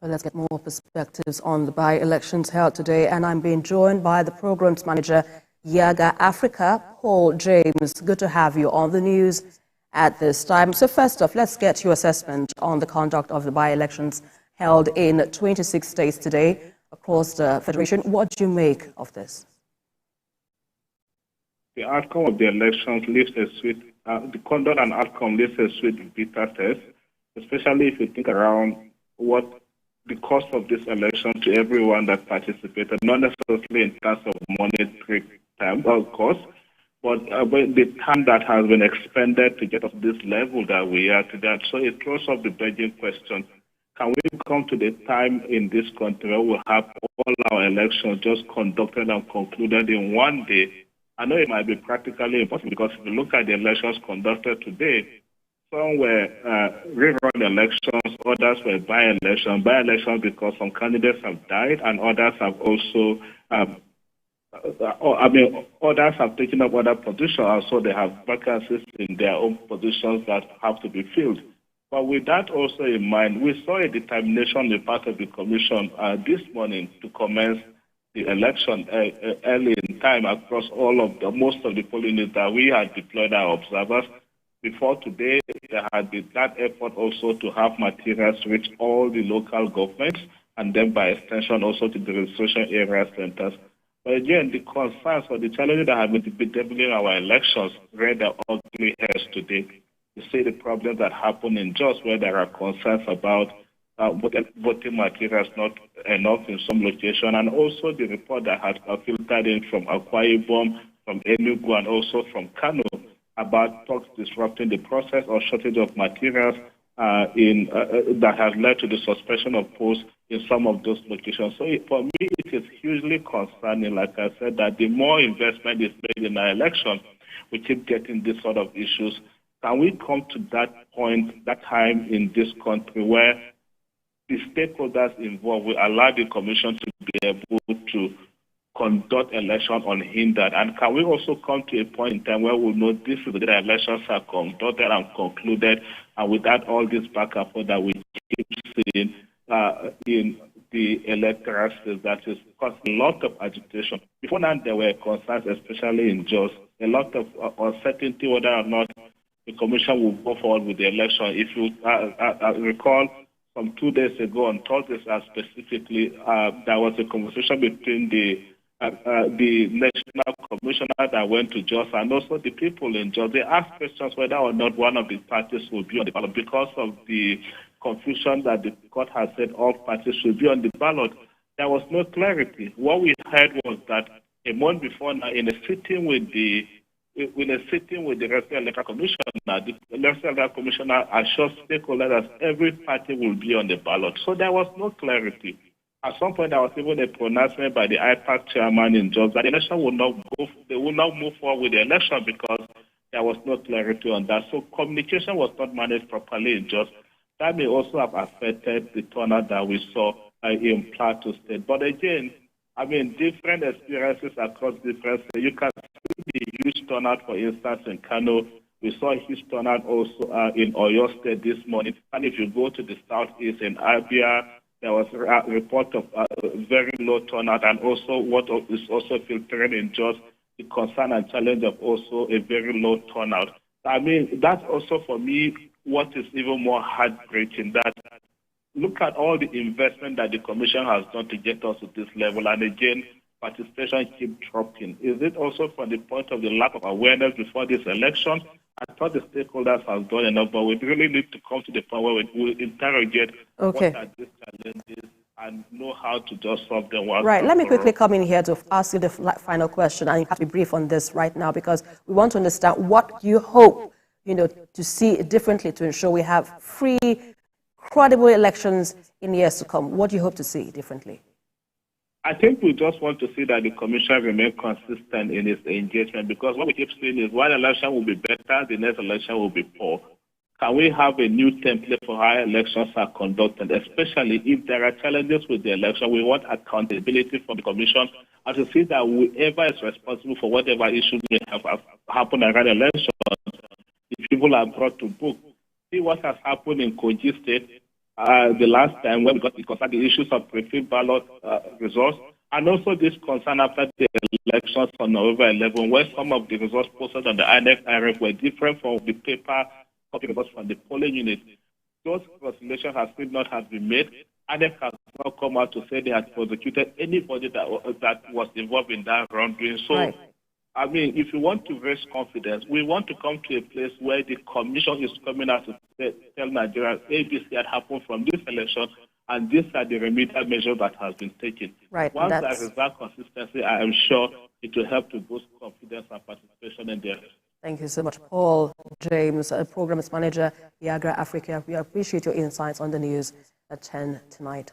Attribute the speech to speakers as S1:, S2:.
S1: Well, let's get more perspectives on the by-elections held today, and I'm being joined by the programs manager, Yiaga Africa, Paul James. Good to have you on the news at this time. So first off, let's get your assessment on the conduct of the by-elections held in 26 states today across the Federation. What do you make of this?
S2: The outcome of the elections leaves a sweet, the conduct and outcome leaves a sweet bitter taste, especially if you think around what the cost of this election to everyone that participated, not necessarily in terms of monetary terms, of course, but the time that has been expended to get us this level that we are today. So it throws up the burning question. Can we come to the time in this country where we'll have all our elections just conducted and concluded in one day? I know it might be practically impossible because if you look at the elections conducted today, some were rerun elections, others were by-elections. By-elections because some candidates have died and others have also, others have taken up other positions, so they have vacancies in their own positions that have to be filled. But with that also in mind, we saw a determination on the part of the Commission this morning to commence the election early in time across most of the polling units that we had deployed our observers. Before today, there had been that effort also to have materials reach all the local governments and then by extension also to the registration area centers. But again, the concerns or the challenges that have been debating our elections read their ugly heads today. You see the problems that happen in Jos where there are concerns about voting materials not enough in some location, and also the report that had filtered in from Akwa Ibom, from Enugu, and also from Kano about talks disrupting the process or shortage of materials that has led to the suspension of posts in some of those locations. So for me, it is hugely concerning, like I said, that the more investment is made in our election, we keep getting these sort of issues. Can we come to that point, that time in this country where the stakeholders involved will allow the Commission to be able to conduct election unhindered? And can we also come to a point in time where we know this is the elections are conducted and concluded, and without all this back and forth that we keep seeing in the electoral state, that is causing a lot of agitation. Before now, there were concerns, especially in Jos, a lot of uncertainty whether or not the Commission will go forward with the election. If you recall, from 2 days ago on Thursday specifically, there was a conversation between the National Commissioner that went to Jos and also the people in Jos. They asked questions whether or not one of the parties would be on the ballot because of the confusion that the court has said all parties should be on the ballot. There was no clarity. What we heard was that a month before now, in a sitting with the Resident Electoral Commissioner, the Resident Electoral Commissioner assured stakeholders that every party will be on the ballot. So there was no clarity. At some point, there was even a pronouncement by the IPAC chairman in Jos that the election will not move forward with the election because there was no clarity on that. So communication was not managed properly in Jos. That may also have affected the turnout that we saw in Plateau State. But again, I mean, different experiences across different states. You can see the huge turnout, for instance, in Kano. We saw a huge turnout also in Oyo State this morning. And if you go to the southeast in Abia, there was a report of very low turnout, and also what is also filtering in Jos, the concern and challenge of also a very low turnout. I mean, that's also for me what is even more heartbreaking, that look at all the investment that the Commission has done to get us to this level, and again, participation keeps dropping. Is it also from the point of the lack of awareness before this election? I thought the stakeholders have done enough, but we really need to come to the point where we interrogate what are these challenges and know how to just solve them.
S1: Right. Let me quickly come in here to ask you the final question, and you have to be brief on this right now because we want to understand what you hope, to see differently to ensure we have free, credible elections in years to come. What do you hope to see differently?
S2: I think we just want to see that the Commission remain consistent in its engagement, because what we keep seeing is one election will be better, the next election will be poor. Can we have a new template for how elections are conducted, especially if there are challenges with the election? We want accountability from the Commission and to see that whoever is responsible for whatever issues may have happened around elections, the people are brought to book. See what has happened in Kogi State. the last time when we got the issues of pre-filled ballot results, and also this concern after the elections on November 11, where some of the results posted on the INEC IRF were different from the paper copy results from the polling unit. Those reconciliations have still not have been made. INEC has not come out to say they had prosecuted anybody that was involved in that wrongdoing. So, right. I mean, if you want to raise confidence, we want to come to a place where the commission is coming out to tell Nigerians ABC had happened from this election, and these are the remedial measures that has been taken.
S1: Right.
S2: Once there is that consistency, I am sure it will help to boost confidence and participation in the election.
S1: Thank you so much, Paul James, Programs Manager, Yiaga Africa. We appreciate your insights on the news at 10 tonight.